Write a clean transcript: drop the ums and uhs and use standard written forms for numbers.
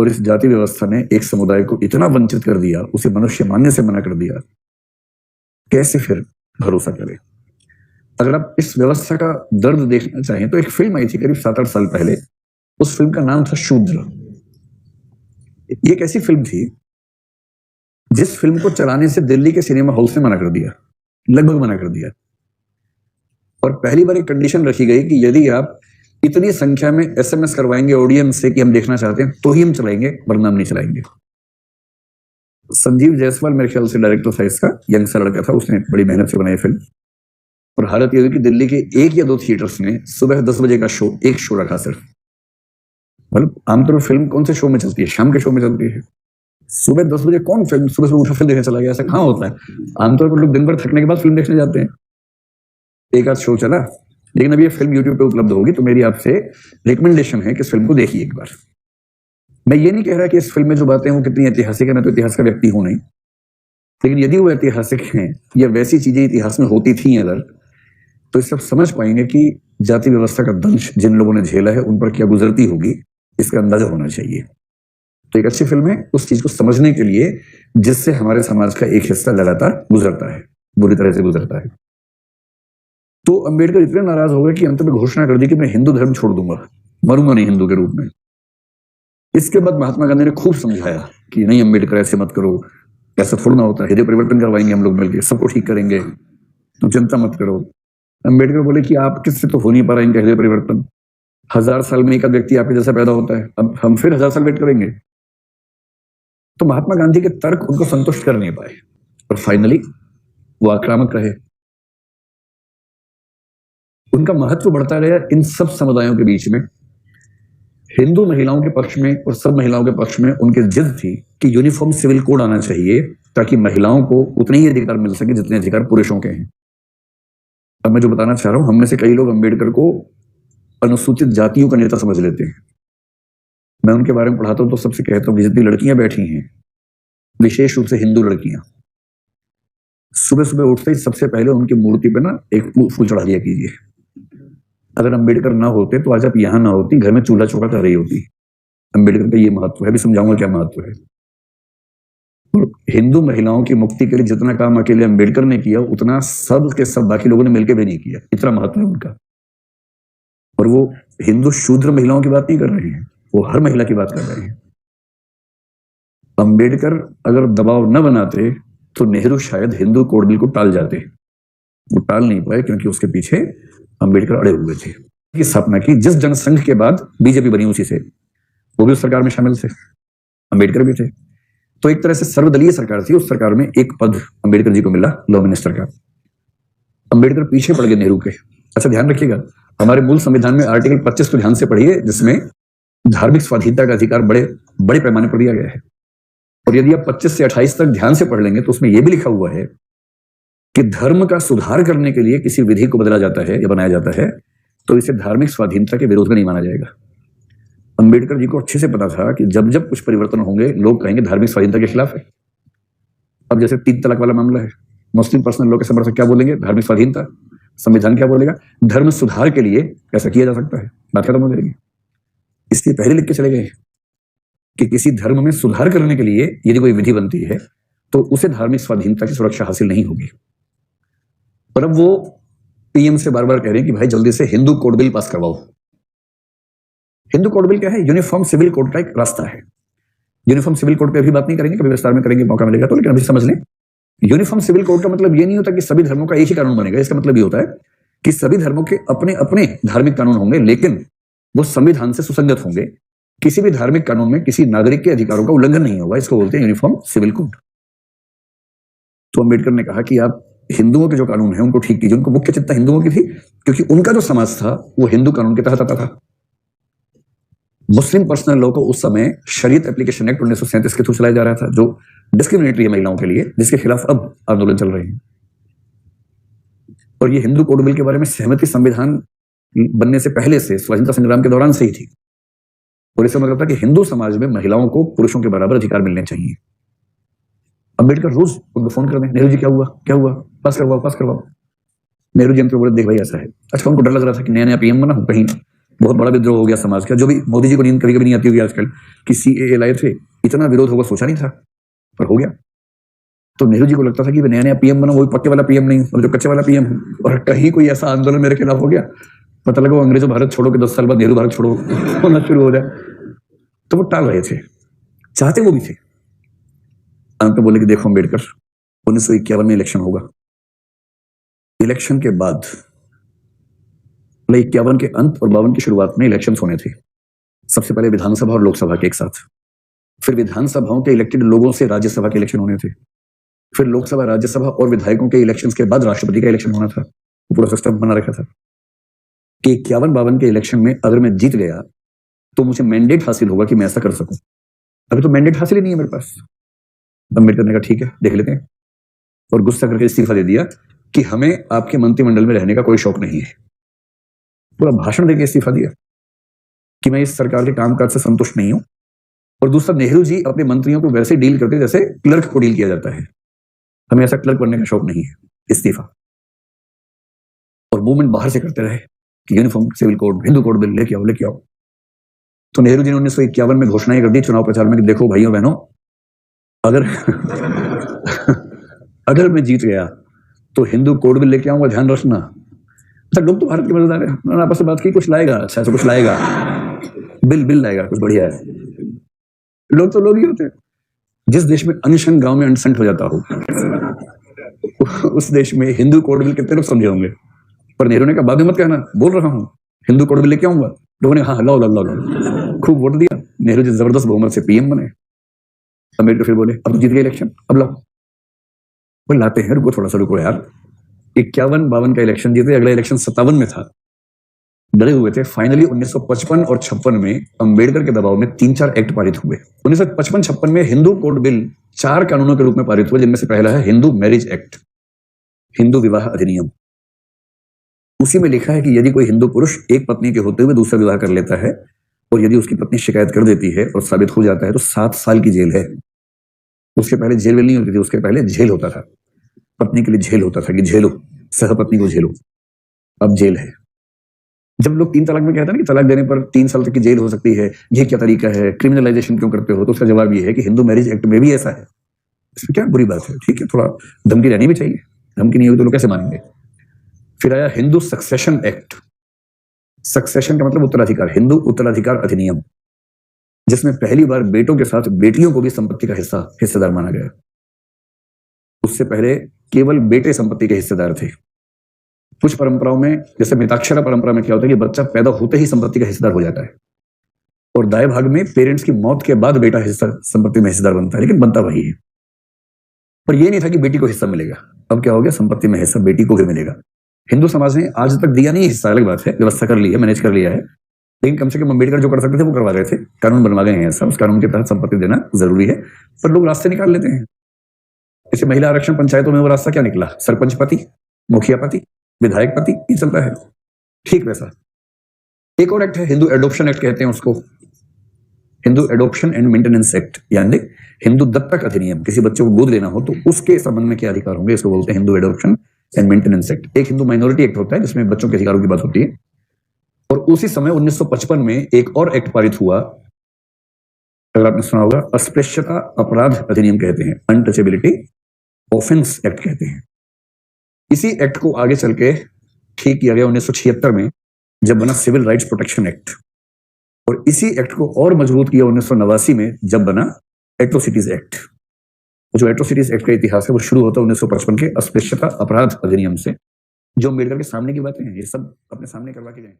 और इस जाति व्यवस्था ने एक समुदाय को इतना वंचित कर दिया, उसे मनुष्य मानने से मना कर दिया, कैसे फिर भरोसा करें? अगर आप इस व्यवस्था का दर्द देखना चाहें तो एक फिल्म आई थी करीब 7-8 साल पहले। उस फिल्म का नाम था शूद्र। ये एक ऐसी फिल्म थी जिस फिल्म को चलाने से दिल्ली के सिनेमा हॉल से मना कर दिया, लगभग मना कर दिया। और पहली बार एक कंडीशन रखी गई कि यदि आप इतनी संख्या में SMS करवाएंगे ऑडियंस से कि हम देखना चाहते हैं तो ही हम चलाएंगे, वरना हम नहीं चलाएंगे। संजीव जायसवाल मेरे ख्याल से डायरेक्टर था इसका, यंग सा लड़का था, उसने बड़ी मेहनत से बनाई फिल्म। और हालत यह हुई कि दिल्ली के 1 या 2 थिएटर्स ने सुबह 10 बजे का शो, एक शो रखा सिर्फ। मतलब आमतौर पर फिल्म कौन से शो में चलती है? शाम के शो में चलती है। सुबह 10 बजे कौन फिल्म सुबह सुबह उठा फिल्म देखने चला गया? ऐसा कहाँ होता है? आमतौर पर लोग दिन भर थकने के बाद फिल्म देखने जाते हैं। एक आध शो चला, लेकिन अब ये फिल्म यूट्यूब पे उपलब्ध होगी, तो मेरी आपसे रिकमेंडेशन है कि इस फिल्म को देखिए एक बार। मैं ये नहीं कह रहा कि इस फिल्म में जो बातें वो कितनी ऐतिहासिक है, मैं तो इतिहास का व्यक्ति हूं नहीं, लेकिन यदि वो ऐतिहासिक हैं या वैसी चीजें इतिहास में होती थी अगर, तो इस सब समझ पाएंगे कि जाति व्यवस्था का दंश जिन लोगों ने झेला है उन पर क्या गुजरती होगी, इसका अंदाजा होना चाहिए। तो एक अच्छी फिल्म है उस चीज को समझने के लिए जिससे हमारे समाज का एक हिस्सा लगातार गुजरता है, बुरी तरह से गुजरता है। तो अंबेडकर इतने नाराज हो गए कि अंत में घोषणा कर दी कि मैं हिंदू धर्म छोड़ दूंगा, मरूंगा नहीं हिंदू के रूप में। इसके बाद महात्मा गांधी ने खूब समझाया कि नहीं अंबेडकर ऐसे मत करो, ऐसा थोड़ा ना होता है, हृदय परिवर्तन करवाएंगे हम लोग मिलकर, सबको ठीक करेंगे, तुम चिंता मत करो। अंबेडकर बोले कि आप किससे तो हो नहीं पा रहा इनका हृदय परिवर्तन, 1000 साल में एक व्यक्ति आपके जैसा पैदा होता है, अब हम फिर 1000 साल वेट करेंगे। तो महात्मा गांधी के तर्क उनको संतुष्ट कर नहीं पाए और फाइनली वो आक्रामक रहे। उनका महत्व बढ़ता गया इन सब समुदायों के बीच में। हिंदू महिलाओं के पक्ष में और सब महिलाओं के पक्ष में उनकी जिद थी कि यूनिफॉर्म सिविल कोड आना चाहिए ताकि महिलाओं को उतने ही अधिकार मिल सके जितने अधिकार पुरुषों के हैं। अब मैं जो बताना चाह रहा हूं, हमने से कई लोग अंबेडकर को अनुसूचित जातियों का नेता समझ लेते हैं। मैं उनके बारे में पढ़ाता हूं तो सबसे कहता हूं कि जितनी लड़कियां बैठी हैं, विशेष रूप से हिंदू लड़कियां, सुबह सुबह उठते ही सबसे पहले उनकी मूर्ति पे ना एक फूल चढ़ा दिया कीजिए। अगर अंबेडकर ना होते तो आज आप यहां ना होती, घर में चूल्हा चौका कर रही होती। अंबेडकर का ये महत्व है, भी समझाऊंगा क्या महत्व है। और हिंदू महिलाओं की मुक्ति के लिए जितना काम अकेले अंबेडकर ने किया उतना सब के सब बाकी लोगों ने मिलकर भी नहीं किया, इतना महत्व है उनका। और वो हिंदू शूद्र महिलाओं की बात नहीं कर रहे हैं, वो हर महिला की बात कर रहे हैं। अंबेडकर अगर दबाव न बनाते तो नेहरू शायद हिंदू कोड बिल को टाल जाते। वो टाल नहीं पाए क्योंकि उसके पीछे अंबेडकर अड़े हुए थे। की स्थापना की जिस जनसंघ के बाद बीजेपी बनी, उसी से वो भी उस सरकार में शामिल थे, अंबेडकर भी थे। तो एक तरह से सर्वदलीय सरकार थी। उस सरकार में एक पद अंबेडकर जी को मिला, लॉ मिनिस्टर का। अंबेडकर पीछे पड़ गए नेहरू के। अच्छा ध्यान रखिएगा, हमारे मूल संविधान में आर्टिकल 25 को ध्यान से पढ़िए, जिसमें धार्मिक स्वाधीनता का अधिकार बड़े बड़े पैमाने पर दिया गया है। और यदि आप 25 से 28 तक ध्यान से पढ़ लेंगे तो उसमें यह भी लिखा हुआ है कि धर्म का सुधार करने के लिए किसी विधि को बदला जाता है या बनाया जाता है तो इसे धार्मिक स्वाधीनता के विरोध में नहीं माना जाएगा। अंबेडकर जी को अच्छे से पता था कि जब जब कुछ परिवर्तन होंगे लोग कहेंगे धार्मिक स्वाधीनता के खिलाफ है। अब जैसे 3 तलाक वाला मामला है, मुस्लिम पर्सनल लॉ के समर्थक क्या बोलेंगे? धार्मिक स्वाधीनता। संविधान क्या बोलेगा? धर्म सुधार के लिए कैसा किया जा सकता है, बात खत्म हो जाएगी। इसलिए पहले लिख के चले गए कि किसी धर्म में सुधार करने के लिए यदि कोई विधि बनती है तो उसे धार्मिक स्वाधीनता की सुरक्षा हासिल नहीं होगी। पर अब वो पीएम से बार बार कह रहे हैं कि भाई जल्दी से हिंदू कोड बिल पास करवाओ। हिंदू कोड बिल क्या है? यूनिफॉर्म सिविल कोड का एक रास्ता है। यूनिफॉर्म सिविल कोड पे अभी बात नहीं करेंगे, कभी विस्तार में करेंगे, मौका मिलेगा तो, लेकिन अभी समझ लें यूनिफॉर्म सिविल कोड का मतलब ये नहीं होता कि सभी धर्मों का एक ही कानून बनेगा। इसका मतलब ये होता है कि सभी धर्मों के अपने अपने धार्मिक कानून होंगे, लेकिन वो संविधान से सुसंगत होंगे। किसी भी धार्मिक कानून में किसी नागरिक के अधिकारों का उल्लंघन नहीं होगा। इसको बोलते हैं यूनिफॉर्म सिविल कोड। तो अंबेडकर ने कहा कि आप हिंदुओं के जो कानून है उनको ठीक कीजिए। उनको मुख्य चिंता हिंदुओं की थी क्योंकि उनका जो समाज था वो हिंदू कानून के तहत आता था। मुस्लिम पर्सनल लॉ को उस समय शरीयत एप्लीकेशन एक्ट 1937 के थ्रू चलाया जा रहा था, जो डिस्क्रिमिनेटरी है महिलाओं के लिए, जिसके खिलाफ अब आंदोलन चल रहे हैं। और ये हिंदू कोड बिल के बारे में सहमति संविधान बनने से पहले से, स्वतंत्रता संग्राम के दौरान से ही थी। और इसका मतलब था कि हिंदू समाज में महिलाओं को पुरुषों के बराबर अधिकार मिलने चाहिए। अंबेडकर रोज उनको फोन कर दें, नेहरू जी क्या हुआ क्या हुआ, पास करवाओ पास करवाओ। नेहरू जी हमको बोले देख भाई ऐसा है। अच्छा उनको डर लग रहा था कि नया नया पीएम बना हूं, कहीं बहुत बड़ा विद्रोह हो गया समाज का, जो भी मोदी जी को नींद कभी कभी नहीं आती होगी आजकल कि CAA लाए थे, इतना विरोध होगा सोचा नहीं था, पर हो गया। तो नेहरू जी को लगता था कि नया नया PM बना, वही पक्के वाला PM नहीं, और जो कच्चे वाला PM, और कहीं कोई ऐसा आंदोलन मेरे खिलाफ हो गया, पता लगा वो अंग्रेजों भारत छोड़ो के 10 साल बाद नेहरू भारत छोड़ो होना शुरू हो जाए, तो वो टाल रहे थे, चाहते वो भी थे। अंत में बोले कि देखो अम्बेडकर, 1951 में इलेक्शन होगा, इलेक्शन के बाद 51 के अंत और 52 की शुरुआत में इलेक्शन होने थे, सबसे पहले विधानसभा और लोकसभा के एक साथ, फिर विधानसभाओं के इलेक्टेड लोगों से राज्यसभा के इलेक्शन होने थे, फिर लोकसभा, राज्यसभा और विधायकों के इलेक्शंस के बाद राष्ट्रपति का इलेक्शन होना था। पूरा सिस्टम बना रखा था कि 51-52 के इलेक्शन में अगर मैं जीत गया तो मुझे मैंडेट हासिल होगा कि मैं ऐसा कर सकूं। अभी तो मैंडेट हासिल ही नहीं है मेरे पास। अम्बेडकर ने कहा ठीक है देख लेते हैं, और गुस्सा करके इस्तीफा दे दिया कि हमें आपके मंत्रिमंडल में रहने का कोई शौक नहीं है। पूरा भाषण देकर इस्तीफा दिया कि मैं इस सरकार के कामकाज से संतुष्ट नहीं हूं। और दूसरा, नेहरू जी अपने मंत्रियों को वैसे डील करते जैसे क्लर्क को डील किया जाता है, हमें ऐसा क्लर्क बनने का शौक नहीं है, इस्तीफा। और मूवमेंट बाहर से करते रहे कि uniform civil code, Hindu code bill लेके आओ लेके आओ। तो नेहरू जी ने 1951 में घोषणाएं कर दी चुनाव प्रचार में कि देखो भाइयों बहनों, अगर अगर मैं जीत गया तो हिंदू कोड बिल लेके आऊंगा, ध्यान रखना। अच्छा, लोग तो भारत के मजेदार है, उन्होंने आपस में बात की, कुछ लाएगा, अच्छा कुछ लाएगा, बिल लाएगा, कुछ बढ़िया है। लोग तो लोग ही होते हैं। जिस देश में अनशन गांव में अनसंट हो जाता हो, उस देश में हिंदू कोड बिल कितने लोग समझे होंगे। पर नेहरू ने कहा बाद में मत कहना, बोल रहा हूं हिंदू कोड बिल लेके आऊंगा। लोगों ने हाँ लाओ लाओ लाओ, खूब वोट दिया, नेहरू जी जबरदस्त बहुमत से PM बने। अम्बेडकर फिर बोले अब जीत गए इलेक्शन, अब लाओ। वो लाते हैं, रुको थोड़ा सा रुको यार। 51-52 का इलेक्शन जीते, अगला इलेक्शन 57 में था, डरे हुए थे। फाइनली 1955 और 56 में अंबेडकर के दबाव में 3-4 एक्ट पारित हुए। 1955-56 में हिंदू कोड बिल 4 कानूनों के रूप में पारित हुए, जिनमें से पहला है हिंदू मैरिज एक्ट, हिंदू विवाह अधिनियम। उसी में लिखा है कि यदि कोई हिंदू पुरुष एक पत्नी के होते हुए दूसरा विवाह कर लेता है और यदि उसकी पत्नी शिकायत कर देती है और साबित हो जाता है तो 7 साल की जेल है। उसके पहले जेल नहीं होती थी, उसके पहले जेल होता था, पत्नी के लिए जेल होता था कि झेलो, सहपत्नी को झेलो। अब जेल है। जब लोग 3 तलाक में कहते हैं ना कि तलाक देने पर 3 साल तक की जेल हो सकती है, ये क्या तरीका है, क्रिमिनलाइजेशन क्यों करते हो, तो उसका जवाब ये है कि हिंदू मैरिज एक्ट में भी ऐसा है। इसमें क्या बुरी बात है, ठीक है, थोड़ा धमकी रहनी भी चाहिए, धमकी नहीं होगी तो लोग कैसे मानेंगे। फिर आया हिंदू सक्सेशन एक्ट। सक्सेशन का मतलब उत्तराधिकार, हिंदू उत्तराधिकार अधिनियम, जिसमें पहली बार बेटों के साथ बेटियों को भी संपत्ति का हिस्सेदार माना गया। उससे पहले केवल बेटे संपत्ति के हिस्सेदार थे। कुछ परंपराओं में, जैसे मिताक्षरा परंपरा में क्या होता है कि बच्चा पैदा होते ही संपत्ति का हिस्सेदार हो जाता है, और दाएं भाग में पेरेंट्स की मौत के बाद बेटा हिस्सा संपत्ति में हिस्सेदार बनता है, लेकिन बनता वही है। पर यह नहीं था कि बेटी को हिस्सा मिलेगा। अब क्या हो गया, संपत्ति में हिस्सा बेटी को भी मिलेगा। हिंदू समाज ने आज तक दिया नहीं हिस्सा, अलग बात है, व्यवस्था कर ली है, मैनेज कर लिया है, लेकिन कम से कम अम्बेडकर जो कर सकते थे वो करवा गए थे, कानून बनवा गए हैं ऐसा, उस कानून के तहत संपत्ति देना जरूरी है, पर लोग रास्ते निकाल लेते हैं। जैसे महिला आरक्षण पंचायतों में वो रास्ता क्या निकला, सरपंच पति, मुखिया पति, विधायक पति, ये चलता है। ठीक वैसा एक और एक्ट है, हिंदू एडॉप्शन एक्ट कहते हैं उसको, Hindu adoption and maintenance act, यानी हिंदू दत्तक अधिनियम। किसी बच्चे को गोद लेना हो तो उसके संबंध में क्या अधिकार होंगे, इसको बोलते हैं Hindu adoption and maintenance act. एक हिंदू माइनॉरिटी एक्ट होता है जिसमें बच्चों के अधिकारों की बात होती है। और उसी समय 1955 में एक और एक्ट पारित हुआ, अगर आपने सुना होगा, अस्पृश्यता अपराध अधिनियम कहते हैं, अनटचेबिलिटी ऑफेंस एक्ट कहते हैं। इसी एक्ट को आगे चल के ठीक किया गया 1976 में, जब बना सिविल राइट्स प्रोटेक्शन एक्ट, और इसी एक्ट को और मजबूत किया 1989 में, जब बना एट्रोसिटीज एक्ट। जो एट्रोसिटीज एक्ट का इतिहास है वो शुरू होता है 1955 के अस्पृश्यता अपराध अधिनियम से, जो अम्बेडकर के सामने की बातें हैं, ये सब अपने सामने करवा के गए।